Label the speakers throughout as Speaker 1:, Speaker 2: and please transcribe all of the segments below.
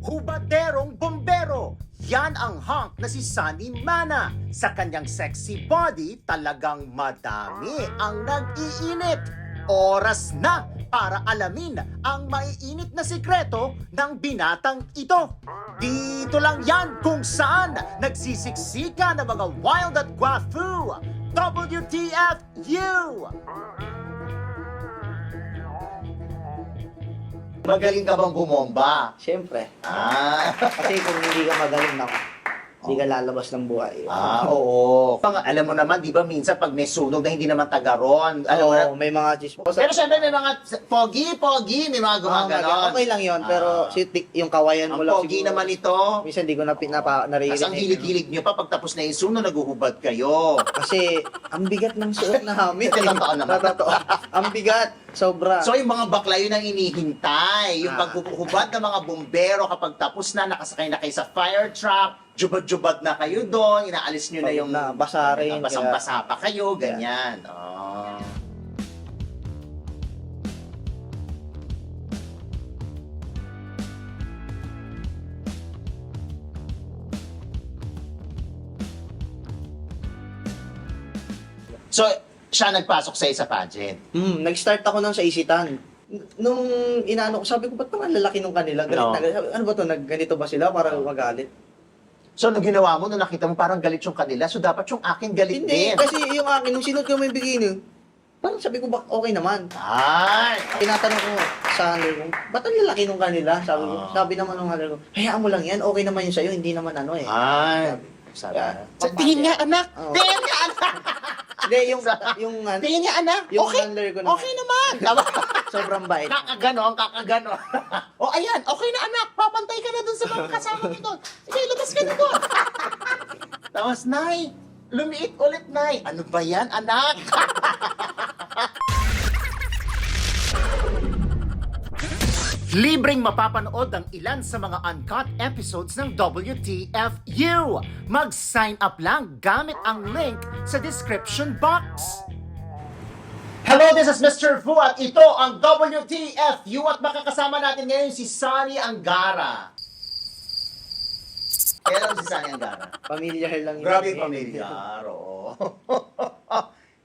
Speaker 1: hubaderong bombero. Yan ang hunk na si Sunny Mana. Sa kanyang sexy body, talagang madami ang nag-iinit. Oras na para alamin ang maiinit na sikreto ng binatang ito. Dito lang yan kung saan nagsisiksika ng mga wild at guafu. WTFU! Magaling ka bang bumomba?
Speaker 2: Siyempre.
Speaker 1: Ah.
Speaker 2: Kasi kung hindi ka magaling, naku, hindi ka lalabas ng buhay.
Speaker 1: Oo. Alam mo naman, di ba, minsan pag may sunog na hindi naman taga-ron. Alam mo na,
Speaker 2: Oo, may mga chismo.
Speaker 1: pero syempre may mga pogi, may mga gumaganon.
Speaker 2: Okay lang yon, pero yung kawayan mo
Speaker 1: Ang
Speaker 2: lang
Speaker 1: pogi
Speaker 2: siguro.
Speaker 1: naman ito.
Speaker 2: Minsan di ko na naririnig.
Speaker 1: Tapos ang hilig-hilig nyo pa, pag tapos na yung sunog, naguhubad kayo.
Speaker 2: Kasi ang bigat ng suot namin.
Speaker 1: Totoo naman.
Speaker 2: Totoo. Ang bigat. Sobra.
Speaker 1: So yung mga bakla yun ang inihintay. Yung paghuhubad ng mga bumbero kapag tapos na, nakasakay na kayo sa fire truck, jubad-jubad na kayo doon, inaalis nyo na yung
Speaker 2: Basa rin.
Speaker 1: basang-basa pa kayo, ganyan. Oh. So, siya nagpasok sa pageant.
Speaker 2: Nag-start ako nang sa Isitan. Nung inaano ko, sabi ko, ba't parang lalaki nung kanila? Galit
Speaker 1: No.
Speaker 2: na galit. Sabi, ano ba to? Ganito ba sila para magalit?
Speaker 1: So, nung ginawa mo, nung nakita mo parang galit yung kanila, so dapat yung akin galit
Speaker 2: Hindi,
Speaker 1: din.
Speaker 2: kasi yung akin, nung sinuot ko mo yung bikini, parang sabi ko, okay naman.
Speaker 1: Ay!
Speaker 2: Tinatanong ko sa handler ko, ba't ang lalaki nung kanila? Sabi naman nung handler ko, hayaan mo lang yan, okay naman yun sa'yo, hindi naman ano eh.
Speaker 1: Ay! Sabi.
Speaker 2: So,
Speaker 1: Tingin nga, anak!
Speaker 2: Oo.
Speaker 1: Tingin nga, anak!
Speaker 2: Hindi, yung
Speaker 1: Tingin nga, anak!
Speaker 2: yung
Speaker 1: Okay!
Speaker 2: handler ko naman,
Speaker 1: Okay naman! Tama.
Speaker 2: sobrang bait.
Speaker 1: Kakaganon. O, ayan, okay na, anak! Papantay ka na dun sa mga kasama mo doon. Sige, labas ka na doon. Tapos, Nay, lumiit ulit, Nay. Ano ba yan, anak? Libreng mapapanood ang ilan sa mga uncut episodes ng WTFU. Mag-sign up lang gamit ang link sa description box. Hello, this is Mr. Fu at ito ang WTFU at makakasama natin ngayon si Sunny Angara. Kailan si Sunny Angara?
Speaker 2: Familiar lang yun.
Speaker 1: Grabe pamilyar, oo.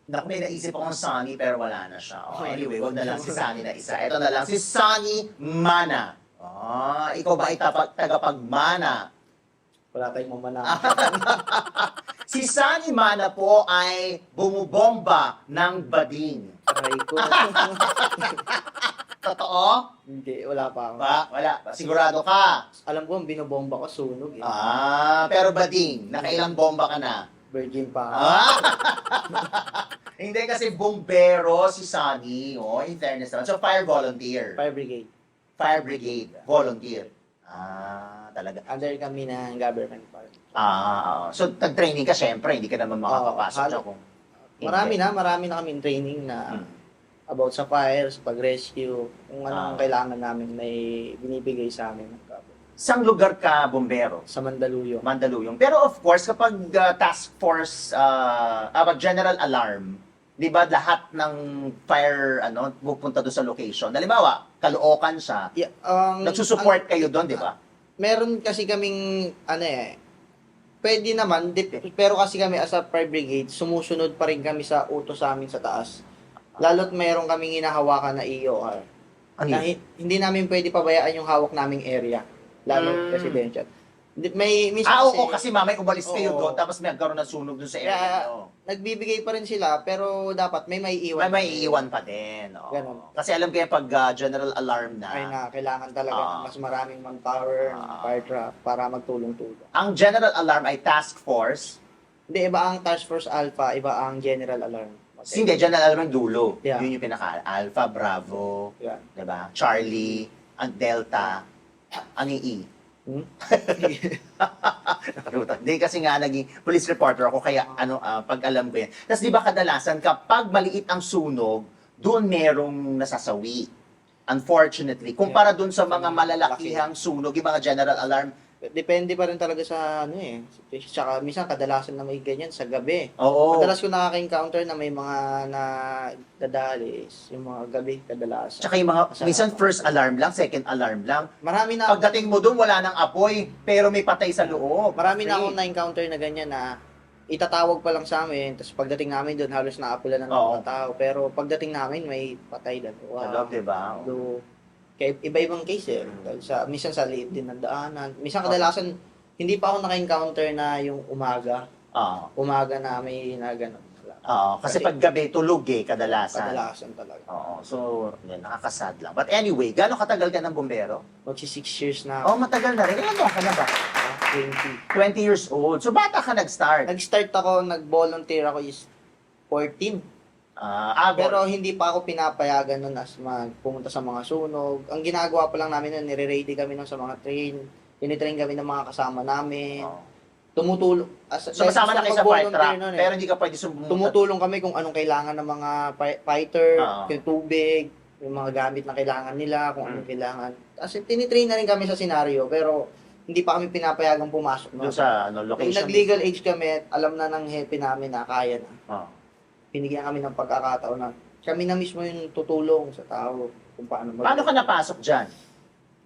Speaker 1: Naku, may naisip akong Sunny pero wala na siya. Oh, anyway, wag na lang si Sunny na isa. Ito na lang si Sunny Mana. Ikaw ba ay tagapagmana?
Speaker 2: Wala tayong mamana.
Speaker 1: Si Sunny Mana po ay bumubomba ng bading.
Speaker 2: Aray ko.
Speaker 1: Totoo?
Speaker 2: Hindi, wala pa ako.
Speaker 1: Wala. Sigurado ka?
Speaker 2: Alam ko, ang binobomba ko, sunog eh.
Speaker 1: Pero bading, nakailang bomba ka na?
Speaker 2: Virgin pa ako.
Speaker 1: Hindi kasi bumbero si Sunny. Oh, in fairness naman. So, fire volunteer.
Speaker 2: Fire Brigade.
Speaker 1: Fire brigade. Volunteer. Talaga.
Speaker 2: Under kami ng government part.
Speaker 1: So, nag-training ka, syempre. Hindi ka naman makakapasok siya kung...
Speaker 2: Marami na kami training na about sa fire, sa pag-rescue, kung anong kailangan namin may binibigay sa amin ng government.
Speaker 1: Saan lugar ka bumbero?
Speaker 2: Sa Mandaluyong.
Speaker 1: Mandaluyong. Pero of course, kapag task force, general alarm, di ba lahat ng fire, pupunta doon sa location? Halimbawa, Caloocan siya.
Speaker 2: Yeah,
Speaker 1: Nagsusupport kayo doon, di ba?
Speaker 2: Meron kasi kaming, pwede naman, pero kasi kami as a fire brigade, sumusunod pa rin kami sa utos sa amin sa taas. Lalo't meron kaming hinahawakan na EOR. Na hindi namin pwede pabayaan yung hawak naming area. Lalo residential. May minsan
Speaker 1: kasi mamay umalis kayo doon, tapos may nagkaroon ng sunog doon sa area.
Speaker 2: Nagbibigay pa rin sila, pero dapat may maiiwan.
Speaker 1: May iiwan pa din.
Speaker 2: Ganun.
Speaker 1: Kasi alam ko yan pag general alarm na.
Speaker 2: Ay na, kailangan talaga ng mas maraming manpower, fire truck, para magtulong-tulong.
Speaker 1: Ang general alarm ay task force.
Speaker 2: Hindi, iba ang Task Force Alpha, iba ang General Alarm.
Speaker 1: Hindi, general alarm ang dulo.
Speaker 2: Yeah.
Speaker 1: Yun yung pinaka Alpha, Bravo,
Speaker 2: Yeah.
Speaker 1: diba? Charlie, ang Delta, ano yung E? Hindi kasi nga naging police reporter ako kaya pag alam ko yan. Tapos di ba kadalasan kapag maliit ang sunog, doon merong nasasawi. Unfortunately, kumpara doon sa mga malalakihang sunog, yung mga general alarm,
Speaker 2: Depende pa rin talaga sa ano eh. Tsaka minsan kadalasan na may ganyan sa gabi.
Speaker 1: Oo.
Speaker 2: Madalas ko nakaka-encounter na may mga nadadalis, yung mga gabi kadalasan.
Speaker 1: Tsaka yung mga, minsan first alarm lang, second alarm lang.
Speaker 2: Marami na
Speaker 1: Pagdating mo doon, wala nang apoy, pero may patay sa loob.
Speaker 2: marami na
Speaker 1: Okay.
Speaker 2: akong na-encounter na ganyan na itatawag pa lang sa amin, tapos pagdating namin doon halos naapula na ng
Speaker 1: Oo.
Speaker 2: mga tao. Pero pagdating namin may patay na.
Speaker 1: Sa loob, diba?
Speaker 2: Kaya iba-ibang case eh. Dahil minsan sa liit din ng daanan. Minsan kadalasan, hindi pa ako naka-encounter na yung umaga.
Speaker 1: Oo.
Speaker 2: Umaga na may na gano'n.
Speaker 1: Oo. Kasi pag gabi, tulog kadalasan.
Speaker 2: Kadalasan talaga.
Speaker 1: Oo. So, yun, nakakasad lang. But anyway, gano'ng katagal ka ng bumbero?
Speaker 2: Magsi 6 years na
Speaker 1: Oh, matagal na rin. Ilan taon ka na ba?
Speaker 2: 20.
Speaker 1: 20 years old. So, bata ka nag-start.
Speaker 2: Nag-start ako, nag-volunteer ako is 14. Pero hindi pa ako pinapayagan nun as pumunta sa mga sunog. Ang ginagawa pa lang namin nun, nire-ready kami nun sa mga train. Tinitrain kami ng mga kasama namin. Tumutulong.
Speaker 1: Sumasama na kayo sa fire truck,
Speaker 2: nun,
Speaker 1: pero hindi ka pwede sumunod.
Speaker 2: tumutulong kami kung anong kailangan ng mga fighter,
Speaker 1: Oo.
Speaker 2: yung tubig, yung mga gamit na kailangan nila, kung anong kailangan. Kasi tinitrain na rin kami sa senaryo, pero hindi pa kami pinapayagang pumasok.
Speaker 1: Doon sa
Speaker 2: Kung
Speaker 1: location.
Speaker 2: nag-legal age kami, alam na ng hepe namin na kaya na.
Speaker 1: Oo.
Speaker 2: Binigyan kami ng pagkakataon na kami na mismo yung tutulong sa tao kung paano
Speaker 1: Paano ka napasok dyan?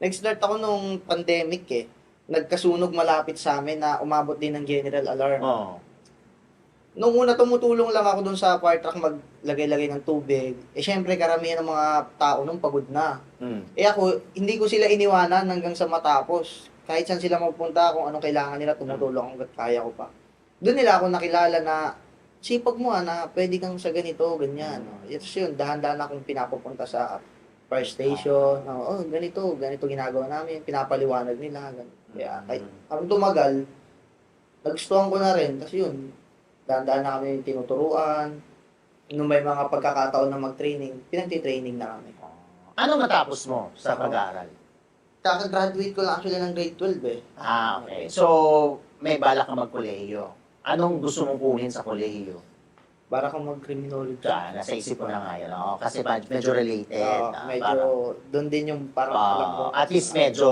Speaker 2: Nag-start ako nung pandemic eh. Nagkasunog malapit sa amin na umabot din ng general alarm.
Speaker 1: Oo.
Speaker 2: Nung una tumutulong lang ako dun sa fire truck maglagay-lagay ng tubig. Eh syempre karamihan ng mga tao nung pagod na. Eh ako, hindi ko sila iniwanan hanggang sa matapos. Kahit saan sila magpunta, kung anong kailangan nila, tumutulong hanggat kaya ko pa. Doon nila ako nakilala na sipag mo na pwede kang sa ganito, ganyan. Ito yun, dahan-dahan akong pinapupunta sa fire station. Ganito ginagawa namin, pinapaliwanag nila. Ganito. Kaya kahit habang tumagal, nagustuhan ko na rin kasi yun, dahan-dahan na kami tinuturuan. Nung may mga pagkakataon na mag-training, pinagtitraining na kami.
Speaker 1: Ano matapos mo sa pag-aaral?
Speaker 2: Kaka-graduate ko lang actually ng grade 12 eh.
Speaker 1: Okay. So, may balak ka mag-kolehiyo. Anong gusto mong kunin sa kolehiyo?
Speaker 2: Para kang mag-criminology.
Speaker 1: Nasa isip ko na nga yun. Kasi medyo related.
Speaker 2: Medyo, doon din yung parang alam ko.
Speaker 1: At least medyo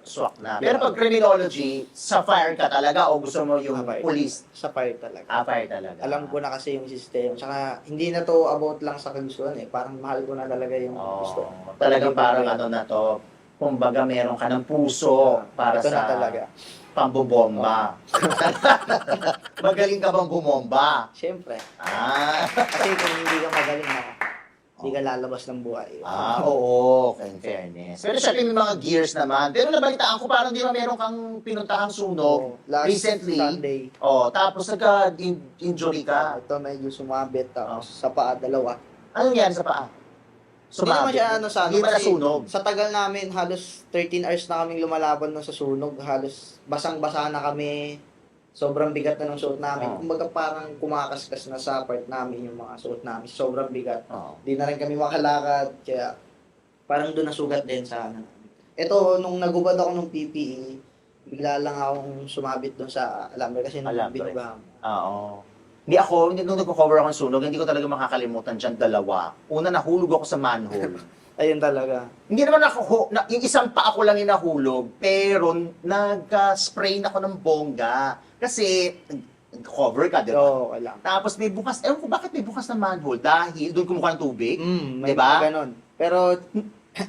Speaker 1: swak na. Pero pag criminology, sa fire ka talaga o gusto mo yung police?
Speaker 2: Sa fire talaga.
Speaker 1: Fire talaga.
Speaker 2: Alam ko na kasi yung system. Tsaka, hindi na to about lang sa kagustuhan eh. Parang mahal ko na talaga yung gusto.
Speaker 1: Talagang parang ano na to, kumbaga meron ka ng puso para
Speaker 2: Ito
Speaker 1: sa
Speaker 2: na talaga.
Speaker 1: pambobomba. Magaling ka bang bumomba?
Speaker 2: Siyempre.
Speaker 1: Kasi
Speaker 2: kung hindi ka magaling na, hindi ka lalabas ng buhay.
Speaker 1: Oo, in fairness. Pero syempre may mga gears naman. Pero nabalitaan ko parang di ba meron kang pinuntahang sunog recently.
Speaker 2: Sunday.
Speaker 1: Tapos nagka-injury ka.
Speaker 2: Ito medyo sumabit. Tapos sa paa, dalawa.
Speaker 1: Anong nangyari sa paa?
Speaker 2: Hindi naman siya
Speaker 1: Hindi ba nasunog?
Speaker 2: Sa tagal namin, halos 13 hours na kaming lumalaban nun sa sunog. Halos basang-basa na kami. Sobrang bigat na ng suot namin. Kumbaga parang kumakaskas na sa part namin yung mga suot namin. Sobrang bigat. Di na rin kami makalakad. Kaya parang doon nasugat din sa ano. Ito, nung nagubad ako ng PPE, bigla lang akong sumabit doon sa alambre kasi nung binugahan.
Speaker 1: Hindi ako, nung nagko-cover ako ng sunog, hindi ko talaga makakalimutan dyan dalawa. Una, nahulog ako sa manhole.
Speaker 2: Ayun talaga.
Speaker 1: Hindi naman yung isang pa ako lang yung nahulog, pero nag-spray na ako ng bongga. Kasi, cover ka, di ba?
Speaker 2: Oo, okay lang.
Speaker 1: Tapos may bukas, ewan ko bakit may bukas na manhole? Dahil doon kumukuha ng tubig?
Speaker 2: May
Speaker 1: diba?
Speaker 2: mga ganun. Pero,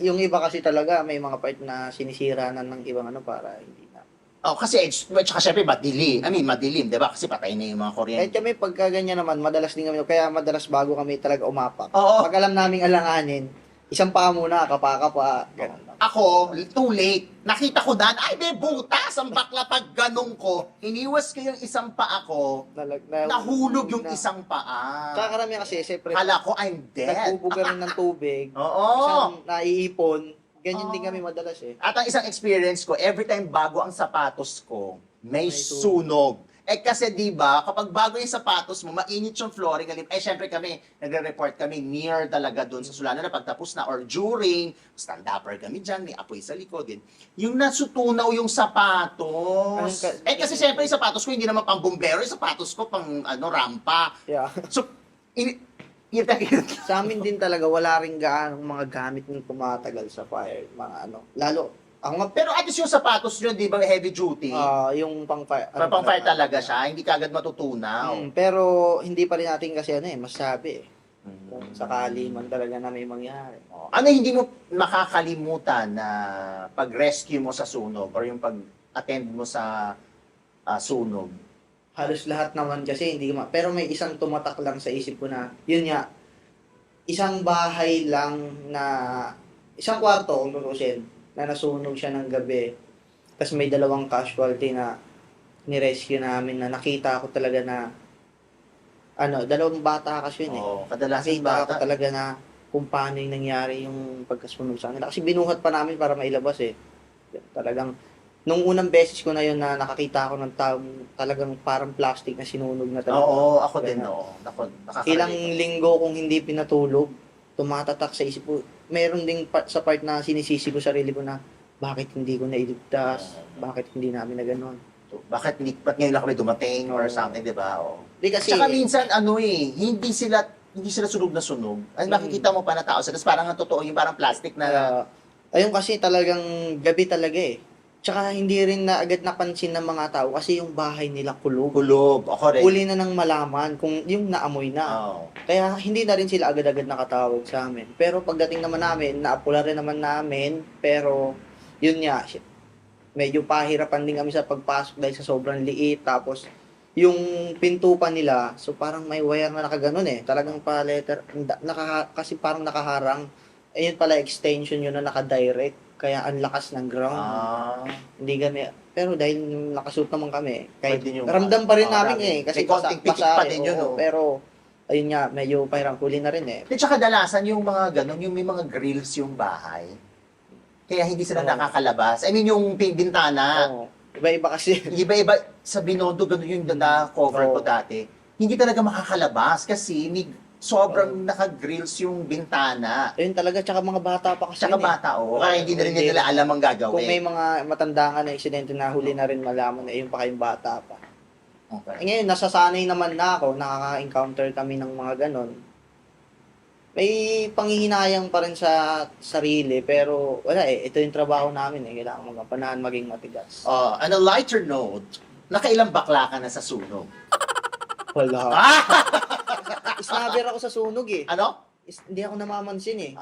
Speaker 2: yung iba kasi talaga, may mga part na sinisira na ng ibang ano para hindi na.
Speaker 1: Kasi, tsaka syempre madilim, di ba? Kasi patay na yung mga kuryente.
Speaker 2: Kahit kami, pagka ganyan naman, madalas din kami, kaya madalas bago kami talaga umapak.
Speaker 1: Oo.
Speaker 2: Pag alam naming alanganin, isang paa muna, kapaka pa. Ganun lang.
Speaker 1: Ako, too late. Nakita ko na, ay, may butas ang bakla pag ganun ko. Iniwas ko yung isang paa ko, nahulog yung isang paa.
Speaker 2: Tsaka karamihan kasi, siyempre,
Speaker 1: Kala ko, I'm dead.
Speaker 2: nagbubuga rin ng tubig.
Speaker 1: Oo.
Speaker 2: Isang naiipon. Ganyan din kami madalas eh.
Speaker 1: At ang isang experience ko, every time bago ang sapatos ko, may sunog. Kasi di ba, kapag bago yung sapatos mo, mainit yung flooring. Syempre kami, nagre-report kami near talaga doon sa Solano na pagtapos na or during, stand-upper kami dyan, may apoy sa likod din. Yung nasutunaw yung sapatos. Kasi syempre yung sapatos ko, hindi naman pang bumbero, yung sapatos ko pang rampa.
Speaker 2: Yeah.
Speaker 1: So,
Speaker 2: Sa amin din talaga, wala rin gaano mga gamit ng tumatagal sa fire. Mga lalo, Ako nga,
Speaker 1: Pero at least yung sapatos nyo, di ba heavy duty?
Speaker 2: yung pang-fire.
Speaker 1: Pang-fire talaga siya, hindi kagad matutunaw.
Speaker 2: Pero hindi pa rin natin kasi masabi kung
Speaker 1: Mm.
Speaker 2: sakali man talaga na may mangyari.
Speaker 1: Ano hindi mo makakalimutan na pag-rescue mo sa sunog or yung pag-attend mo sa sunog?
Speaker 2: Halos lahat naman kasi hindi pero may isang tumatak lang sa isip ko na yun nga, isang bahay lang na isang kwarto kung tutusin na nasunog siya ng gabi. Tapos may dalawang casualty na ni-rescue namin na nakita ko talaga na dalawang bata kasi yun eh.
Speaker 1: Kadalasan
Speaker 2: Nakita ko
Speaker 1: bata.
Speaker 2: talaga na kung paano yung nangyari yung pagkasunog sa kanila. Kasi binuhat pa namin para mailabas eh. Talagang, nung unang beses ko na yun na nakakita ako ng taong talagang parang plastic na sinunog na talaga.
Speaker 1: Oo, ako din,
Speaker 2: Ganun.
Speaker 1: oo.
Speaker 2: Ilang linggo kung hindi pinatulog, tumatatak sa isip ko. Meron ding sa part na sinisisi ko sarili ko na bakit hindi ko nailigtas, bakit hindi namin na gano'n.
Speaker 1: Ba't ngayon lang kami dumating or something, di ba? Oo.
Speaker 2: Di kasi,
Speaker 1: Tsaka minsan, hindi sila sunog na sunog. Ay, makikita mo pa na tao sila. Tapos parang ang totoo, yung parang plastic na...
Speaker 2: ayun kasi talagang gabi talaga eh. Tsaka hindi rin na agad napansin ng mga tao kasi yung bahay nila kulog.
Speaker 1: Kulob. Ako rin.
Speaker 2: Huli na nang malaman kung yung naamoy na.
Speaker 1: Oo.
Speaker 2: Kaya hindi na rin sila agad-agad nakatawag sa amin. Pero pagdating naman namin, naapula rin naman namin. Pero yun nga, medyo pahirapan din kami sa pagpasok dahil sa sobrang liit. Tapos yung pinto pa nila, so parang may wire na nakaganon eh. Talagang pa-letter, kasi parang nakaharang. Ayun pala, extension yun na nakadirect. Kaya ang lakas ng ground. Hindi kami, pero dahil nakasuot naman kami, kahit
Speaker 1: Pwede nyo
Speaker 2: ramdam pa rin namin
Speaker 1: ramdam.
Speaker 2: eh. Kasi
Speaker 1: May konting pitik pa din yun,
Speaker 2: oo,
Speaker 1: oh.
Speaker 2: pero, ayun nga, medyo parang huli na rin eh.
Speaker 1: At saka kadalasan yung mga ganun, yung may mga grills yung bahay. Kaya hindi sila
Speaker 2: Oo.
Speaker 1: nakakalabas. I mean, yung bintana.
Speaker 2: Oo. Iba-iba kasi.
Speaker 1: Iba-iba, sa Binondo, ganun yung na-cover ko
Speaker 2: Oo.
Speaker 1: dati. Hindi talaga makakalabas kasi sobrang naka-grills yung bintana.
Speaker 2: Ayun talaga, tsaka mga bata pa kasi.
Speaker 1: Tsaka
Speaker 2: yun eh.
Speaker 1: bata, Kaya hindi na rin nila alam ang gagawin.
Speaker 2: Kung may mga matanda nga na aksidente na huli na rin malaman na yung pa kayong bata pa.
Speaker 1: Okay.
Speaker 2: Ngayon, nasasanay naman na ako, nakaka-encounter kami ng mga ganon. May panghihinayang pa rin sa sarili, pero wala eh, ito yung trabaho namin eh, kailangan magampanahan maging matigas.
Speaker 1: On a lighter note, nakailang bakla ka na sa sunog?
Speaker 2: Wala.
Speaker 1: Ah!
Speaker 2: Snubber ako sa sunog eh.
Speaker 1: Ano?
Speaker 2: Hindi ako namamansin eh.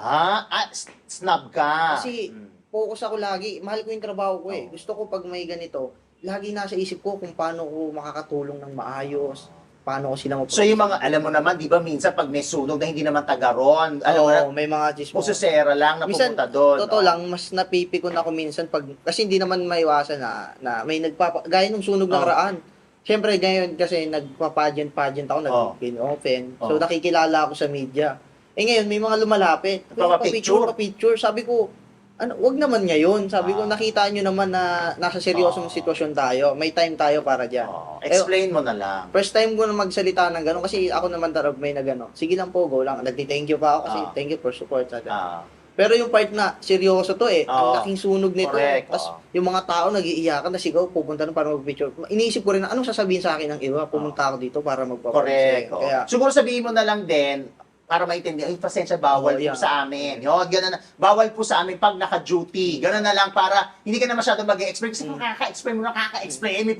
Speaker 1: Snub ka.
Speaker 2: Kasi,
Speaker 1: Mm.
Speaker 2: focus ako lagi. Mahal ko yung trabaho ko eh.
Speaker 1: Oo.
Speaker 2: Gusto ko pag may ganito, lagi nasa isip ko kung paano ko makakatulong ng maayos, paano ko sila
Speaker 1: So yung mga, alam mo naman, di ba minsan pag may sunog na hindi naman taga ron, alam mo na,
Speaker 2: may mga chismo.
Speaker 1: pusesera lang na
Speaker 2: Minsan,
Speaker 1: pumunta doon.
Speaker 2: totoo lang, mas napipikon ako minsan pag, kasi hindi naman maiwasan na may gaya nung sunog ng
Speaker 1: Oo.
Speaker 2: raan. Siyempre, ngayon kasi nagpa-pageant ako,
Speaker 1: Oo.
Speaker 2: nag-open.
Speaker 1: Oo.
Speaker 2: So, nakikilala ako sa media. Ngayon, may mga lumalapit.
Speaker 1: Nagpapapicture.
Speaker 2: Pa-picture. Sabi ko, wag naman ngayon. Sabi ko,
Speaker 1: Ah.
Speaker 2: nakita nyo naman na nasa seryosong sitwasyon tayo. May time tayo para dyan.
Speaker 1: Explain mo na lang.
Speaker 2: First time ko na magsalita ng gano'n kasi ako naman tarab may na gano'n. Sige lang po, go lang. Nagti-thank you pa ako kasi
Speaker 1: Ah.
Speaker 2: thank you for support. Sabi.
Speaker 1: Ah,
Speaker 2: Pero yung part na seryoso to eh, ang
Speaker 1: Oo.
Speaker 2: laking sunog nito.
Speaker 1: Correct,
Speaker 2: Tapos
Speaker 1: oo.
Speaker 2: yung mga tao nag-iiyakan na sigaw, pupunta na para mag-picture. Iniisip ko rin na anong sasabihin sa akin ng iba, pumunta ako dito para
Speaker 1: correct.
Speaker 2: magpapicture. Kaya,
Speaker 1: Siguro sabihin mo na lang din, para maintindihan, ay, pasensya, bawal
Speaker 2: Oo,
Speaker 1: po
Speaker 2: yan.
Speaker 1: sa amin. Yun, ganun na. Bawal po sa amin pag naka-duty. Ganun na lang para hindi ka na masyadong mag-explain. Kasi kung nakaka-explain, may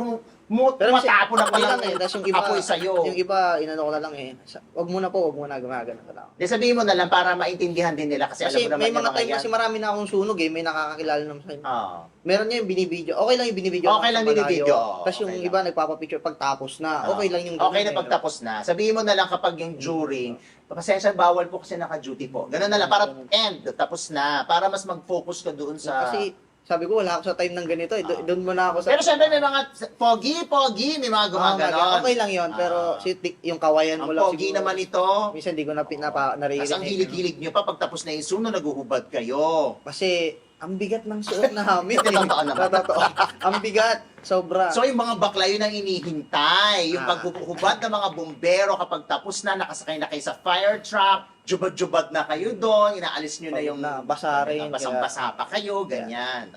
Speaker 2: pero kasi,
Speaker 1: matapo na
Speaker 2: okay
Speaker 1: pala
Speaker 2: lang eh. Tapos yung iba,
Speaker 1: apoy sa'yo.
Speaker 2: yung iba, inano ko na lang eh. Wag muna po, wag muna, gumagano ka lang.
Speaker 1: Di sabihin mo na lang para maintindihan din nila kasi,
Speaker 2: Kasi
Speaker 1: alam mo naman
Speaker 2: may
Speaker 1: yung
Speaker 2: mga time
Speaker 1: yan.
Speaker 2: kasi marami na akong sunog eh, may nakakakilala naman sa inyo.
Speaker 1: Oo.
Speaker 2: Meron niya yung binibideo. Okay lang yung binibideo.
Speaker 1: Okay lang binibideo.
Speaker 2: Tapos yung
Speaker 1: Okay
Speaker 2: iba nagpapapicture pag tapos na.
Speaker 1: Oo.
Speaker 2: Okay lang yung
Speaker 1: Okay na
Speaker 2: ganun eh.
Speaker 1: pagtapos na. Sabihin mo na lang kapag yung during, pasensya, bawal po kasi naka-duty po. Ganun na lang, para end, tapos na. Para mas mag-focus ka doon sa...
Speaker 2: Kasi sabi ko wala ako sa time ng ganito eh. Doon muna ako sa...
Speaker 1: Pero syempre may mga pogi, may mga gumaganon.
Speaker 2: Okay lang yon pero yung kawayan mo
Speaker 1: Ang
Speaker 2: lang
Speaker 1: pogi
Speaker 2: siguro.
Speaker 1: naman ito.
Speaker 2: Minsan di ko na naririnig.
Speaker 1: Tapos ang hilig-hilig nyo pa, pagtapos na yung suno, naguhubad kayo.
Speaker 2: Kasi ang bigat ng suot namin.
Speaker 1: Totoo naman.
Speaker 2: Totoo. Ang bigat. Sobra.
Speaker 1: So yung mga bakla yun ang inihintay. Yung
Speaker 2: Ah.
Speaker 1: paghuhubad ng mga bumbero kapag tapos na, nakasakay na kayo sa fire truck, jubad-jubad na kayo doon, inaalis nyo na yung...
Speaker 2: Basa rin.
Speaker 1: Basang-basa pa kayo, ganyan.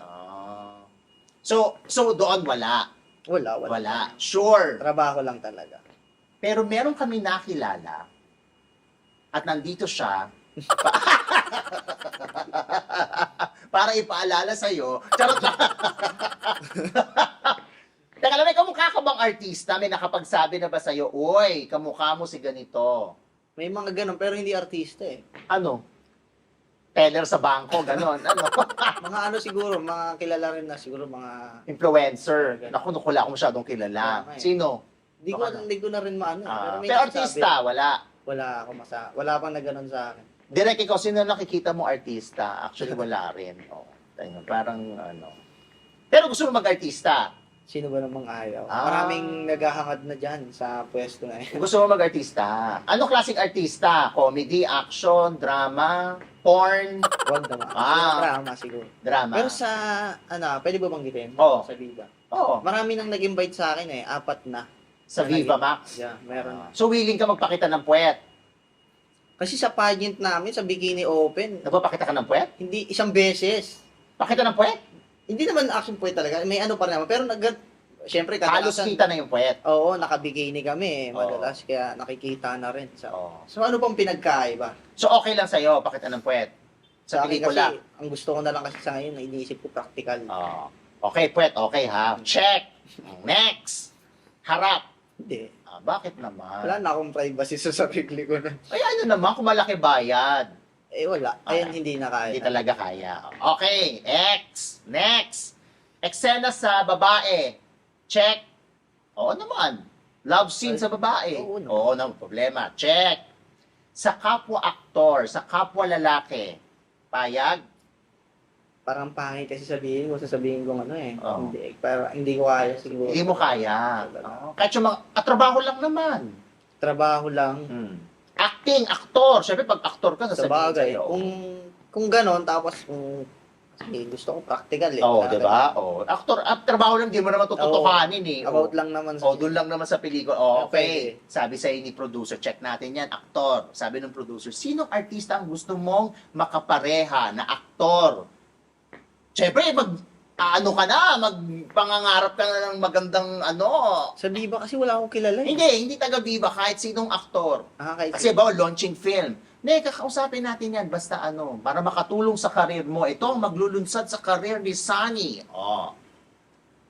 Speaker 1: So doon wala.
Speaker 2: Wala.
Speaker 1: Sure.
Speaker 2: Trabaho lang talaga.
Speaker 1: Pero meron kami nakilala at nandito siya para ipaalala sa'yo. Charot lang. Teka lang, may kamukha ka bang artista? May nakapagsabi na ba sa'yo, uy, kamukha mo si ganito?
Speaker 2: May mga ganun, pero hindi artista eh.
Speaker 1: Ano? Teller sa bangko, ganon. Ano?
Speaker 2: Mga ano siguro, mga kilala rin na siguro, mga...
Speaker 1: Influencer. Naku, wala akong masyadong kilala.
Speaker 2: Okay.
Speaker 1: Sino?
Speaker 2: Hindi ko na rin maano. May
Speaker 1: Pero
Speaker 2: nagsasabi.
Speaker 1: artista, wala.
Speaker 2: Wala pang na ganun sa akin.
Speaker 1: Direk, ikaw, sino nakikita mo artista? Actually, wala rin. Oh, ayun, parang ano. Pero gusto mo mag-artista?
Speaker 2: Sino ba namang ayaw?
Speaker 1: Ah.
Speaker 2: Maraming naghahangad na dyan sa pwesto na yun.
Speaker 1: Gusto mo mag-artista? Anong klaseng artista? Comedy, action, drama, porn,
Speaker 2: Wag naman.
Speaker 1: Ah.
Speaker 2: Drama siguro.
Speaker 1: drama?
Speaker 2: Pero sa, pwede ba banggitin?
Speaker 1: Oo.
Speaker 2: Sa Viva.
Speaker 1: Oo,
Speaker 2: Marami nang nag-invite sa akin eh. 4 na.
Speaker 1: sa Viva Max.
Speaker 2: Yeah, meron.
Speaker 1: So, willing ka magpakita ng puwet?
Speaker 2: Kasi sa pageant namin, sa Bikini Open,
Speaker 1: Nagpapakita ka ng puwet?
Speaker 2: hindi isang beses.
Speaker 1: Pakita ng puwet?
Speaker 2: Hindi naman action point talaga. May ano pa rin naman. Pero syempre,
Speaker 1: Halos
Speaker 2: kadalasan,
Speaker 1: kita na yung puwet.
Speaker 2: oo, nakabikini kami eh.
Speaker 1: Oo.
Speaker 2: Madalas, kaya nakikita na rin.
Speaker 1: Oo.
Speaker 2: So, ano pang pinagkaiba?
Speaker 1: So, okay lang sa'yo, pakita ng puwet? Sa
Speaker 2: Sa akin
Speaker 1: pelikula?
Speaker 2: kasi, ang gusto ko na lang kasi sa ngayon, na iniisip ko practical.
Speaker 1: Oo. Okay, puwet, okay ha. Check! Next! Harap!
Speaker 2: Hindi.
Speaker 1: Bakit naman?
Speaker 2: Wala na akong privacy sa sarili ko na.
Speaker 1: Ay, ano naman, kung malaki bayad.
Speaker 2: Eh, wala. Ayun, hindi na kaya.
Speaker 1: Hindi talaga kaya. Okay, Next! Eksena sa babae. Check. Oo naman. Love scene sa babae.
Speaker 2: Oo naman.
Speaker 1: Oo naman, problema. Check. Sa kapwa aktor, sa kapwa lalaki. Payag?
Speaker 2: Parang pangit kasi sasabihin ko ano eh.
Speaker 1: Oo.
Speaker 2: Hindi ko kaya siguro.
Speaker 1: Hindi mo kaya. Oo. Kahit yung mga katrabaho lang naman.
Speaker 2: Trabaho lang.
Speaker 1: Acting, aktor. Siyempre, pag aktor ka,
Speaker 2: Sa
Speaker 1: sasabihin
Speaker 2: bagay.
Speaker 1: sa'yo.
Speaker 2: Kung ganon, tapos kasi gusto ko practical eh.
Speaker 1: Oo,
Speaker 2: Talaga.
Speaker 1: di ba? Oo. Aktor, trabaho lang, di mo naman tututukanin eh.
Speaker 2: About lang naman
Speaker 1: O, doon lang naman sa pelikula. O, okay.
Speaker 2: Okay.
Speaker 1: Sabi sa'yo ni producer, check natin yan, aktor. Sabi ng producer, sinong artista ang gusto mong makapareha na aktor? Siyempre, ano ka na, magpangangarap ka na ng magandang ano.
Speaker 2: Sa Viva kasi wala akong kilala eh.
Speaker 1: Hindi taga-Viva, kahit sinong aktor.
Speaker 2: Kahit
Speaker 1: Kasi ba, launching film. Hindi, kakausapin natin yan, basta ano, para makatulong sa karir mo. Ito ang maglulunsad sa karir ni Sunny. Oh.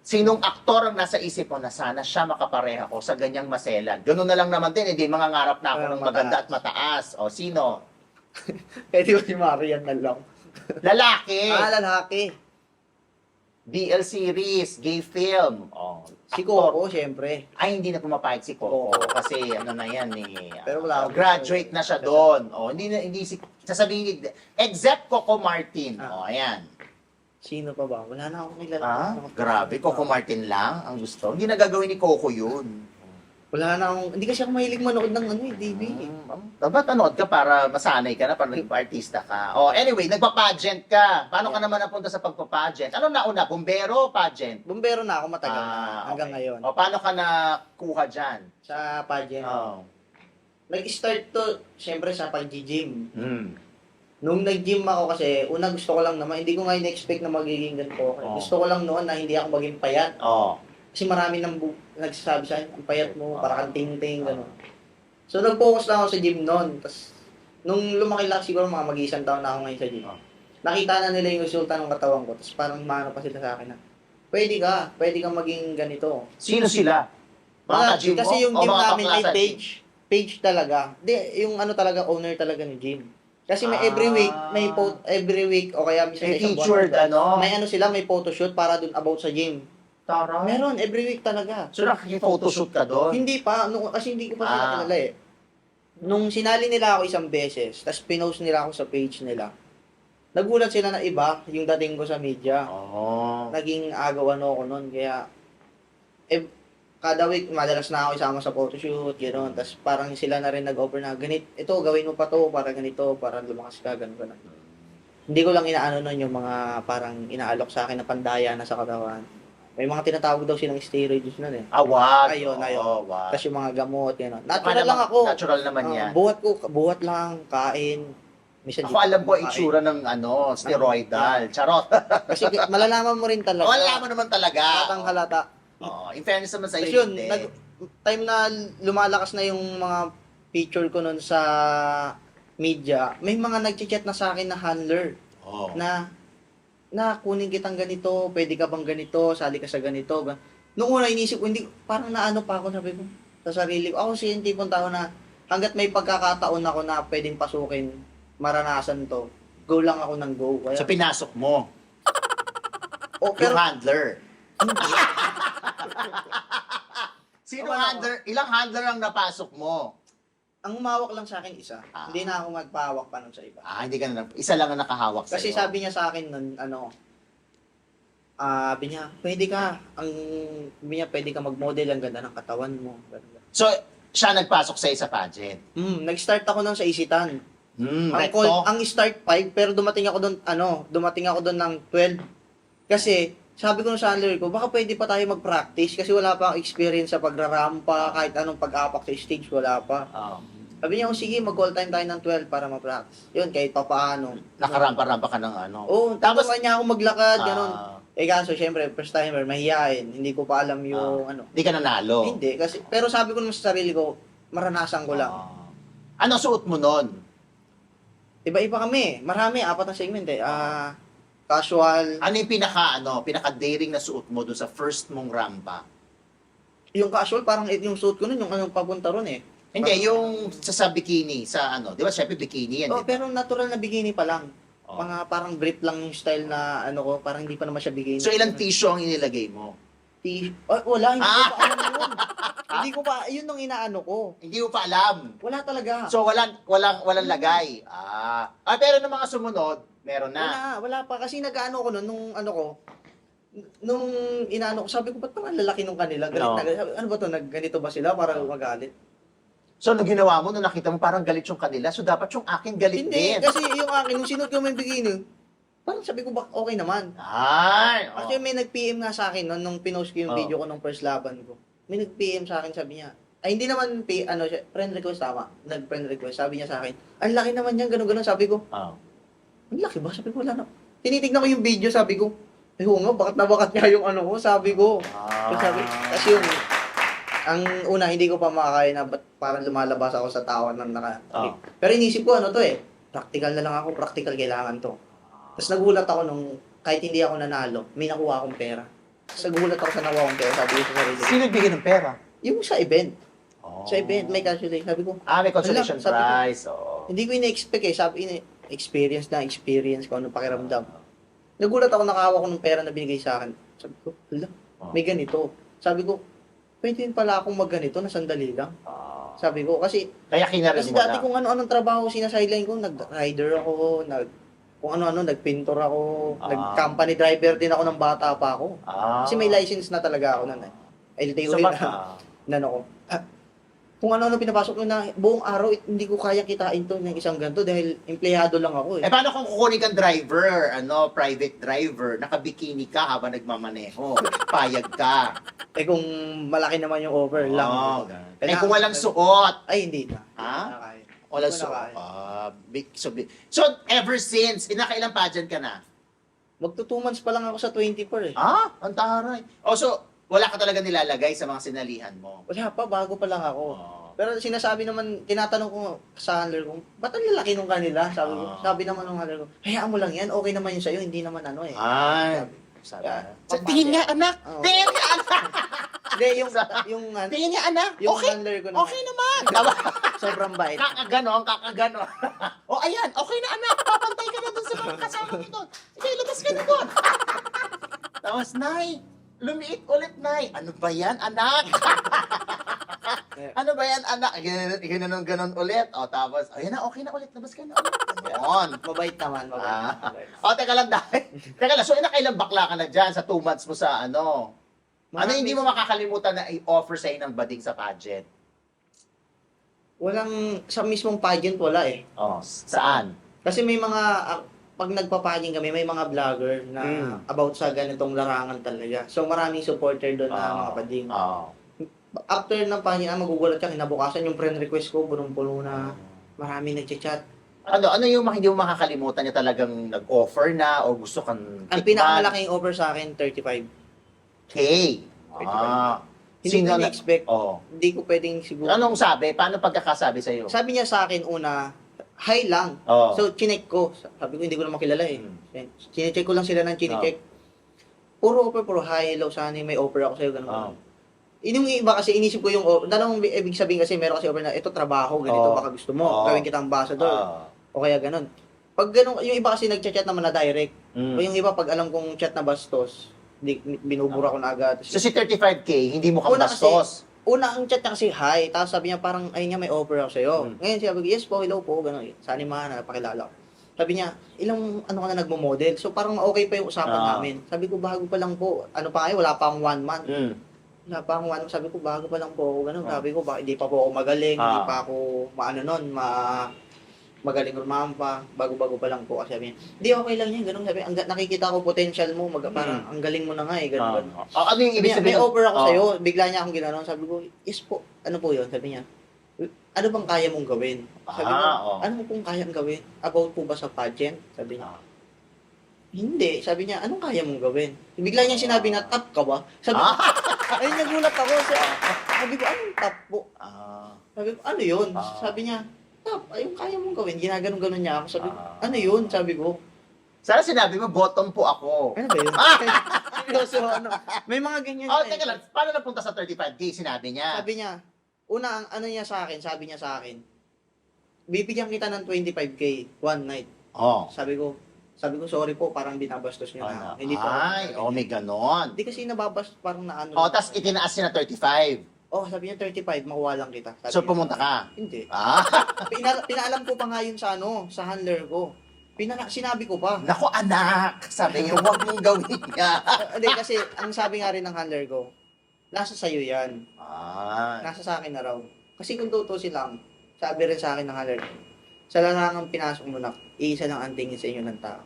Speaker 1: Sinong aktor ang nasa isip mo na sana siya makapareha ko sa ganyang maselan? Ganun na lang naman din, hindi mangangarap na ako
Speaker 2: Pero
Speaker 1: ng maganda at mataas. O, sino?
Speaker 2: Pwede ko si Marian na lang.
Speaker 1: Lalaki!
Speaker 2: Lalaki.
Speaker 1: BL series, gay film. Oh,
Speaker 2: Si
Speaker 1: aktor.
Speaker 2: Coco, syempre.
Speaker 1: Ay, hindi na pumapayag si Coco. Kasi ano na yan eh.
Speaker 2: Pero wala akong
Speaker 1: graduate na siya doon. Oh, hindi si sasabihin except Coco Martin. Oh, ayan.
Speaker 2: Sino pa ba? Wala na akong kilala.
Speaker 1: Grabe, Coco Martin lang ang gusto. Hindi na gagawin ni Coco yun.
Speaker 2: Wala na akong, hindi kasi ako mahilig manood ng DB.
Speaker 1: Dapat anood ka para masanay ka na, para nagpa-artista ka. Oh, anyway, nagpa-pageant ka. Paano ka naman napunta sa pagpa-pageant? Ano nauna, bumbero o pageant?
Speaker 2: Bumbero na ako matagal na, hanggang
Speaker 1: okay.
Speaker 2: ngayon.
Speaker 1: O, paano ka nakuha dyan?
Speaker 2: Sa pageant.
Speaker 1: Oh.
Speaker 2: Nag-start to, syempre sa pag-gym.
Speaker 1: Hmm.
Speaker 2: Nung nag-gym ako kasi, una gusto ko lang naman, hindi ko nga in-expect na magiging ganito.
Speaker 1: Oh.
Speaker 2: Gusto ko lang noon na hindi ako maging payat.
Speaker 1: Oh.
Speaker 2: Kasi marami nang nagsasabi sa akin, ang payat mo, para kang ting-ting, gano'n. So, nag-focus lang ako sa gym noon. Tapos, nung lumaki lang, siguro mga mag-isang taon na ako ngayon sa gym. Nakita na nila yung resulta ng katawan ko. Tapos, parang maano pa sila sa akin na, pwede kang maging ganito.
Speaker 1: Sino sila?
Speaker 2: Mga
Speaker 1: ka-gym
Speaker 2: kasi
Speaker 1: mo?
Speaker 2: yung
Speaker 1: O
Speaker 2: gym
Speaker 1: mga
Speaker 2: namin ay
Speaker 1: kaklase?
Speaker 2: page talaga. Di, yung ano talaga, owner talaga ng gym. Kasi may every week, every week, o kaya minsan
Speaker 1: May
Speaker 2: sa isang
Speaker 1: featured, ano?
Speaker 2: may ano sila, may photoshoot para dun about sa gym.
Speaker 1: Tara.
Speaker 2: Meron, every week talaga.
Speaker 1: So, nakiki-photoshoot ka doon?
Speaker 2: Hindi pa, kasi hindi ko pa sila kilala eh. Nung sinali nila ako isang beses, tapos pinost nila ako sa page nila, nagulat sila na iba yung dating ko sa media.
Speaker 1: Oo.
Speaker 2: Naging agaw ako nun, kaya kada week, madalas na ako isama sa photoshoot, gano'n. Tapos parang sila na rin nag-offer na, ito, gawin mo pa to, para ganito, para lumakas ka, gano'n. Hindi ko lang inaano nun yung mga parang inaalok sa akin na pandaya na sa katawan. May mga tinatawag daw silang steroids nun eh.
Speaker 1: Wag.
Speaker 2: Ayun.
Speaker 1: Oo, wag.
Speaker 2: Tapos yung mga gamot, gano'n.
Speaker 1: Baka
Speaker 2: Natural lang
Speaker 1: naman-
Speaker 2: ako.
Speaker 1: Natural naman yan.
Speaker 2: Buhat lang, kain. Minsan
Speaker 1: Ako alam ko ang itsura ng steroidal. Charot.
Speaker 2: Kasi malalaman mo rin talaga.
Speaker 1: Wala mo naman talaga.
Speaker 2: Halatang halata.
Speaker 1: In fairness naman sa
Speaker 2: Tapos
Speaker 1: iyo,
Speaker 2: yun, time na lumalakas na yung mga picture ko nun sa media, may mga nag-chat na sa akin na handler
Speaker 1: Oh.
Speaker 2: na na kunin kitang ganito, pwede ka bang ganito, sali ka sa ganito. Nung una, inisip ko, hindi, parang naano pa ako, sabi ko, sa sarili ko. Ako si yung tipong tao na, hanggat may pagkakataon ako na pwedeng pasukin, maranasan to, go lang ako ng go. Kaya,
Speaker 1: So, pinasok mo.
Speaker 2: oh,
Speaker 1: Yung
Speaker 2: pero,
Speaker 1: handler. Sino
Speaker 2: Wala.
Speaker 1: handler? Ilang handler ang napasok mo?
Speaker 2: ang umawak lang sa akin isa.
Speaker 1: Ah.
Speaker 2: Hindi na ako magpahawak pa nun sa iba.
Speaker 1: Hindi ka na. Isa lang ang nakahawak sa'yo.
Speaker 2: Kasi sabi niya sa akin nun, sabi niya, pwede ka, pwede ka mag-model, ang ganda ng katawan mo. Ganun.
Speaker 1: So, siya nagpasok sa'yo sa pageant.
Speaker 2: Nag-start ako nun sa Isitan.
Speaker 1: Recto.
Speaker 2: Ang start 5, pero dumating ako doon ng 12. Kasi, sabi ko sa handler ko, baka pwede pa tayo mag-practice kasi wala pa akong experience sa pagrarampa, kahit anong pag-apak sa stage, wala pa. Sabi niya, sige, mag-call time tayo ng 12 para ma-practice. Yun, kahit pa paano.
Speaker 1: Nakarampa-rampa ka ng ano.
Speaker 2: Oo,
Speaker 1: Tapos,
Speaker 2: tapos niya ako maglakad, gano'n.
Speaker 1: ah,
Speaker 2: Kaso, syempre, first timer, mahihain. Hindi ko pa alam yung
Speaker 1: Hindi ka nanalo.
Speaker 2: Hindi, kasi, pero sabi ko naman sa sarili ko, maranasan ko lang.
Speaker 1: Ano suot mo nun?
Speaker 2: Iba-iba kami. Marami, 4 na segment eh. Casual.
Speaker 1: Ano yung pinaka-daring na suot mo dun sa first mong rampa?
Speaker 2: Yung casual, parang yung suit ko nun, yung anong papunta ron eh.
Speaker 1: Hindi, yung sa bikini, sa ano, di ba, syempre bikini yan,
Speaker 2: Oh,
Speaker 1: di ba?
Speaker 2: pero natural na bikini pa lang.
Speaker 1: Oh.
Speaker 2: Parang brief lang yung style na ko, parang hindi pa naman siya bikini.
Speaker 1: So, ilang tissue ang inilagay mo?
Speaker 2: Wala, hindi ko pa alam yun. Hindi ko pa, yun nung inaano ko.
Speaker 1: Hindi mo pa alam.
Speaker 2: Wala talaga.
Speaker 1: So, walang lagay. Pero nung mga sumunod, meron na.
Speaker 2: Wala pa. Kasi nag-ano ko nun, nung inaano ko, sabi ko, ba't parang lalaki nung kanila? Galit
Speaker 1: No.
Speaker 2: na galit. Sabi, ano ba to? Ganito ba sila para magalit?
Speaker 1: So, nung ginawa mo, nung nakita mo parang galit yung kanila, so dapat yung akin galit
Speaker 2: Hindi,
Speaker 1: din.
Speaker 2: kasi yung akin, nung sinuot ko yung bikini, parang sabi ko, okay naman.
Speaker 1: Ay!
Speaker 2: Kasi may nag-PM nga sa akin noon, nung pinost ko yung
Speaker 1: Oh.
Speaker 2: video ko nung first laban ko. May nag-PM sa akin, sabi niya, ay hindi naman, friend request, tama. Nag-friend request, sabi niya sa akin, ang laki naman yan, gano'n-gano'n. Sabi ko, ang laki ba? Sabi ko, wala na. Tinitignan ko yung video, sabi ko, oo nga, bakat na bakat nga yung ano ko, sabi ko. Kasi yung, ang una, hindi ko pa makakaya na ba't parang lumalabas ako sa tawa ng
Speaker 1: Oh.
Speaker 2: Pero inisip ko, practical na lang ako, practical kailangan to. Tapos nagulat ako nung, kahit hindi ako nanalo, may nakuha akong pera. Tapos nagulat ako sa nakuha akong pera, sabi ko sa sarili ko,
Speaker 1: Sino nagbigay ng pera?
Speaker 2: yung sa event, sa event, may consolation. Sabi ko,
Speaker 1: May consolation
Speaker 2: Sabi ko,
Speaker 1: prize.
Speaker 2: hindi ko ina-expect eh, experience ko, anong pakiramdam. Nagulat ako, nakahawak ko ng pera na binigay sa akin. Sabi ko, may ganito. Sabi ko, pwede din pala akong magganito na sandali lang. Sabi ko, kasi
Speaker 1: Kaya kinarin mo
Speaker 2: dati
Speaker 1: na.
Speaker 2: kung ano-anong trabaho sinasideline ko, nag-rider ako, kung ano-ano, nagpintor ako, nag-company driver din ako ng bata pa ako. Kasi may license na talaga ako nun eh. LTO
Speaker 1: So,
Speaker 2: yun ko. Kung ano-ano pinapasok ko na buong araw, hindi ko kaya kitain to ng isang ganito dahil empleyado lang ako eh.
Speaker 1: paano kung kukunin kang driver, private driver, nakabikini ka habang nagmamaneho, payag ka.
Speaker 2: Kung malaki naman yung over lang.
Speaker 1: Kung walang suot.
Speaker 2: Ay, hindi na.
Speaker 1: Walang
Speaker 2: Hindi ko
Speaker 1: suot.
Speaker 2: nakaya.
Speaker 1: So, ever since, nakailang pageant ka na?
Speaker 2: Magto 2 months pa lang ako sa 24 eh.
Speaker 1: Ang taray. So, wala ka talaga nilalagay sa mga sinalihan mo?
Speaker 2: Wala pa, bago pa lang ako. Pero sinasabi naman, tinatanong ko sa handler ko, ba't ang lalaki nung kanila? Sabi naman ng handler ko, hayaan mo lang yan, okay naman yun sa'yo, hindi naman ano eh.
Speaker 1: Sabi.
Speaker 2: Sabi.
Speaker 1: Tingin nga, anak.
Speaker 2: Oo.
Speaker 1: Tingin nga, anak.
Speaker 2: Hindi, yung
Speaker 1: Tingin nga, anak.
Speaker 2: yung
Speaker 1: Okay.
Speaker 2: handler ko
Speaker 1: Okay naman.
Speaker 2: sobrang bait.
Speaker 1: Kakaganon. Ayan, okay na, anak. Papantay ka na dun sa mga kasama mo doon. Sige, lumabas ka na doon. Tapos, Nay, lumiit ulit, Nay. Ano ba yan, anak? Ano ba yan, anak? Ganon ulit. Tapos, ayan na, okay na ulit. Labas ka na ulit. Ganon.
Speaker 2: Mabait naman, mabait.
Speaker 1: Teka lang, dahil. Teka lang, so nakailang bakla ka na dyan sa 2 months mo sa ano? Ano hindi mo makakalimutan na i-offer sa'yo ng bading sa pageant?
Speaker 2: Sa mismong pageant, wala eh.
Speaker 1: Saan?
Speaker 2: Kasi may mga, pag nagpa-pageant kami, may mga vlogger na about sa ganitong larangan talaga. So maraming supporter doon na mga bading. After ng pageant, magugulat ka, kinabukasan yung friend request ko, punong-puno na maraming nagchat-chat.
Speaker 1: Ano yung hindi mo makakalimutan niya talagang nag-offer na o gusto kang
Speaker 2: Ang pinakamalaking offer sa akin, 35.
Speaker 1: Hindi
Speaker 2: Hindi ko na-expect.
Speaker 1: Oo.
Speaker 2: Hindi ko pwedeng siguro.
Speaker 1: Anong sabi? Paano pagkakasabi sa'yo?
Speaker 2: Sabi niya sa akin una, high lang.
Speaker 1: Oo.
Speaker 2: So, chinek ko. Sabi ko, hindi ko naman kilala eh. Chinecheck ko lang sila ng chinecheck.
Speaker 1: Oh.
Speaker 2: Puro offer, puro hi, hello, Sunny, may offer ako sa'yo, ganun.
Speaker 1: Oo.
Speaker 2: Yung iba kasi, inisip ko yung offer. Dalawang ibig sabihin kasi, meron kasi offer na, ito trabaho, ganito,
Speaker 1: Oo.
Speaker 2: baka gusto mo,
Speaker 1: Oo.
Speaker 2: gawin kita ambassador.
Speaker 1: Oo.
Speaker 2: O kaya ganun. Pag ganun, yung iba kasi nagchat-chat naman na direct.
Speaker 1: Mm.
Speaker 2: O yung iba, pag alam kong chat na bastos, binubura ko na agad.
Speaker 1: So si 35K, hindi mo
Speaker 2: Una
Speaker 1: bastos.
Speaker 2: Una, ang chat niya kasi, hi. Tapos sabi niya, parang, ayun nga, may offer ako sa'yo.
Speaker 1: Hmm.
Speaker 2: Ngayon, sabi ko, yes po, hello po, gano'n. Saan man, napakilala ko. Sabi niya, ilang ano ka na nagmo-model? So, parang okay pa yung usapan namin. Sabi ko, bago pa lang po. Ano pa ngayon, wala pa akong 1 month.
Speaker 1: Mm.
Speaker 2: Wala pa akong 1 month. Sabi ko, bago pa lang po ako, gano'n.
Speaker 1: Ah.
Speaker 2: Sabi ko, hindi pa po ako magaling, hindi
Speaker 1: Ah.
Speaker 2: pa ako, magaling rumampa, bago-bago pa lang po. Kasi sabi niya, hindi, okay lang yan, gano'n. Sabi, nakikita ko potential mo, parang ang galing mo na nga eh, gano'n.
Speaker 1: Ano yung
Speaker 2: Sabi
Speaker 1: ibig
Speaker 2: niya,
Speaker 1: sabihin?
Speaker 2: may offer ako
Speaker 1: Oh.
Speaker 2: sa'yo. Bigla niya akong ginanon. Sabi ko, yes po. Ano po yun? Sabi niya, ano bang kaya mong gawin? Sabi ko,
Speaker 1: Oh.
Speaker 2: ano mo pong kayang gawin? About po ba sa pageant? Sabi niya, hindi. Sabi niya, anong kaya mong gawin? Bigla niya sinabi na, top ka ba? Sabi ko, ayun, nagulat ako. Sabi ko, anong top po? Sabi ko, ano yun? Sabi niya, top, ayun kaya mong gawin. Ginaganon-ganon niya ako. Sabi ko, ano yun? Sabi ko,
Speaker 1: Sana sinabi mo, bottom po ako.
Speaker 2: ano ba yun? Seryoso, ano? May mga ganyan
Speaker 1: Oh,
Speaker 2: na eh.
Speaker 1: teka lang. Paano napunta sa 35K? Sinabi niya.
Speaker 2: Sabi niya, una, ano niya sa akin, sabi niya sa akin, bibigyan kita ng 25K one night.
Speaker 1: Oh.
Speaker 2: Sabi ko, sorry po, parang binabastos niyo na. Hindi po.
Speaker 1: Ay, may ganon.
Speaker 2: Hindi kasi nababastos, parang naano.
Speaker 1: Oh, tas itinaas niya na 35.
Speaker 2: Oh, sabi niya 35, makuha lang kita. Sabi
Speaker 1: So,
Speaker 2: niya.
Speaker 1: pumunta ka?
Speaker 2: Hindi.
Speaker 1: Ah.
Speaker 2: Pinaalam ko pa nga yun sa sa handler ko. Sinabi ko pa.
Speaker 1: Naku, anak. Sabi niya, huwag mong gawin niya.
Speaker 2: Hindi, kasi ang sabi nga rin ng handler ko, nasa sayo yan. Nasa sa akin na raw. Kasi kung tutusin lang, sabi rin sa akin ng handler ko, sa larangang pinasok mo na, iisa lang ang tingin sa inyo ng tao.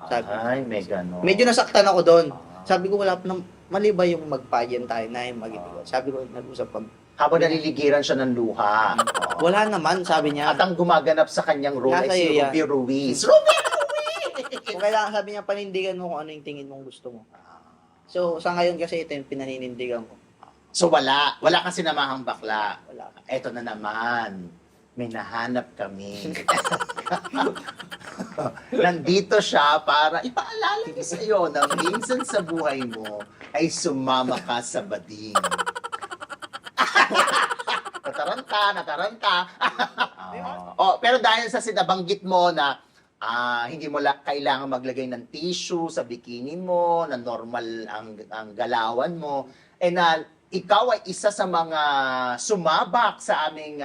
Speaker 2: Sabi.
Speaker 1: Ay, may ganon.
Speaker 2: Medyo nasaktan ako doon. Sabi ko, wala pa nang, mali ba yung magpayan tayo na yung mag-ibig? Sabi ko, nag-usap kami.
Speaker 1: Habang naliligiran siya ng luha.
Speaker 2: Wala naman, sabi niya.
Speaker 1: At ang gumaganap sa kanyang role ay
Speaker 2: Nasa
Speaker 1: si
Speaker 2: iyo yan.
Speaker 1: Ruby Ruiz. Ruby
Speaker 2: Kung kailangan, sabi niya, panindigan mo kung ano yung tingin mong gusto mo. So, sa ngayon kasi ito yung pinaninindigan ko.
Speaker 1: So wala. Wala kang sinamahang bakla.
Speaker 2: Wala.
Speaker 1: Eto na naman. May nahanap kami. Nandito siya para ipaalala niya sa iyo na minsan sa buhay mo ay sumama ka sa bading. Nataranta. Pero dahil sa sinabanggit mo na hindi mo kailangan maglagay ng tissue sa bikini mo, na normal ang galawan mo, na ikaw ay isa sa mga sumabak sa aming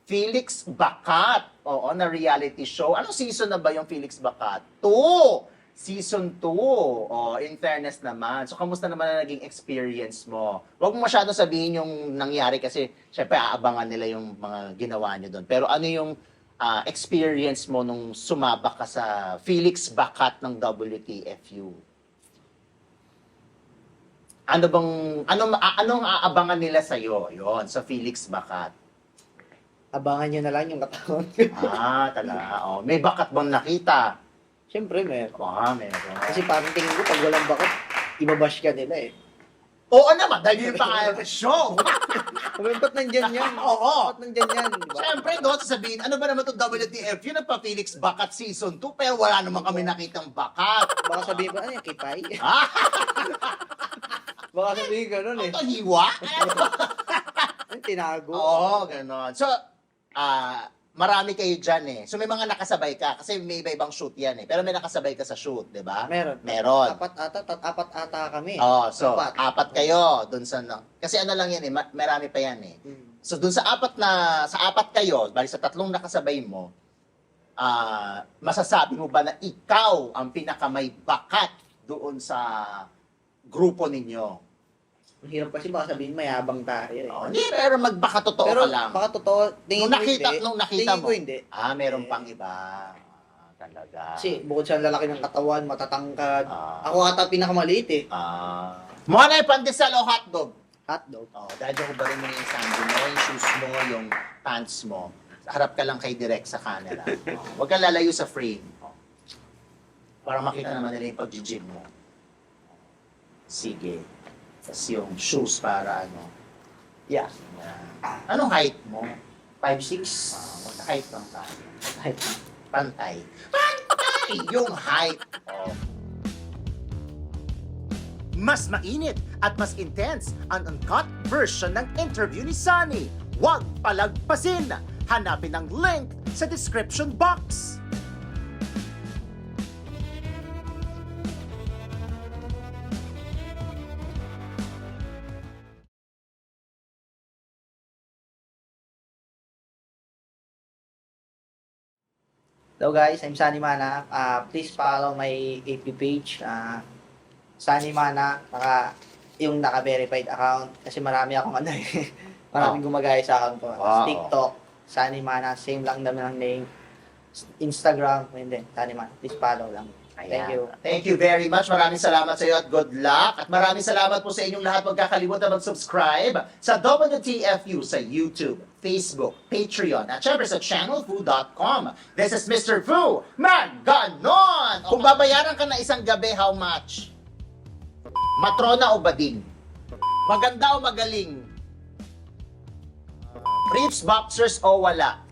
Speaker 1: Felix Bakat, na reality show. Anong season na ba yung Felix Bakat? 2! Season 2. In fairness naman. So, kamusta naman na naging experience mo? Huwag mo masyado sabihin yung nangyari kasi syempre aabangan nila yung mga ginawa niyo doon. Pero ano yung experience mo nung sumabak ka sa Felix Bakat ng WTFU? Anong aabangan nila sa iyo? Yon, sa Felix Bakat.
Speaker 2: Abangan niyo na lang yung katawan.
Speaker 1: Talaga. May bakat bang nakita?
Speaker 2: Siyempre, meron.
Speaker 1: Meron.
Speaker 2: Kasi parang tingin ko, pag walang bakit, ibabash ka nila eh.
Speaker 1: Oo naman, dahil yung pangalan ng show.
Speaker 2: Ba't nandyan yan?
Speaker 1: Oo.
Speaker 2: Ba't nandyan yan? Diba?
Speaker 1: Siyempre, doon sasabihin, ano ba naman itong WTF? Yun ang pa-Felix Bakat Season 2, pero wala naman kami nakitang bakat.
Speaker 2: Baka sabihin ba, ano yung kipay?
Speaker 1: Ah,
Speaker 2: Baka sabihin gano'n eh.
Speaker 1: ito hiwa?
Speaker 2: Ano, tinago?
Speaker 1: Oo, gano'n. So, marami kayo dyan eh. So, may mga nakasabay ka, kasi may iba-ibang shoot yan eh. Pero may nakasabay ka sa shoot, di ba?
Speaker 2: Meron.
Speaker 1: Meron.
Speaker 2: Apat ata kami.
Speaker 1: So,
Speaker 2: Apat.
Speaker 1: apat kayo dun sa... Kasi ano lang yan eh, marami pa yan eh. So, dun sa apat kayo, bali sa tatlong nakasabay mo, masasabi mo ba na ikaw ang pinakamay bakat doon sa grupo ninyo?
Speaker 2: Ang hirap kasi baka sabihin mayabang tayo eh.
Speaker 1: Hindi, pero magbaka-totoo
Speaker 2: Pero
Speaker 1: ka lang.
Speaker 2: baka totoo, tingin
Speaker 1: Nung
Speaker 2: ko
Speaker 1: nakita
Speaker 2: hindi.
Speaker 1: mo.
Speaker 2: Tingin ko hindi.
Speaker 1: Meron pang iba. Talaga.
Speaker 2: Kasi bukod sa lalaki ng katawan, matatangkad.
Speaker 1: Ah.
Speaker 2: Ako ata pinakamaliit eh.
Speaker 1: Mukha na yung pandesal o hotdog.
Speaker 2: Hotdog.
Speaker 1: Dahil ko ba rin mo na yung sando mo, yung shoes mo, yung pants mo. Harap ka lang kay direct sa camera. Huwag kang lalayo sa frame. Para makita naman nila yung pag-gym mo. Sige. Tapos yung shoes para ano.
Speaker 2: Yeah.
Speaker 1: Anong height mo?
Speaker 2: 5'6".
Speaker 1: Height lang tayo.
Speaker 2: Height.
Speaker 1: Pantay. Pantay yung height. Oh. Mas mainit at mas intense ang uncut version ng interview ni Sunny. Huwag palagpasin! Hanapin ang link sa description box.
Speaker 2: Hello guys, I'm Sunny Mana. Please follow my FB page, Sunny Mana, yung naka-verified account. Kasi marami akong maraming gumagaya sa account ko.
Speaker 1: Wow.
Speaker 2: TikTok, Sunny Mana, same lang naman ang name. Instagram, hindi, Sunny Mana. Please follow lang. Thank you.
Speaker 1: Thank you very much. Maraming salamat sa iyo at good luck. At maraming salamat po sa inyong lahat. Huwag kakalimutan mag-subscribe sa WTFU sa YouTube, Facebook, Patreon, at syempre sa channelfu.com. This is Mr. Fu. Man, ganon! Kung babayaran ka na isang gabi, how much? Matrona o bading? Maganda o magaling? Briefs, boxers o wala?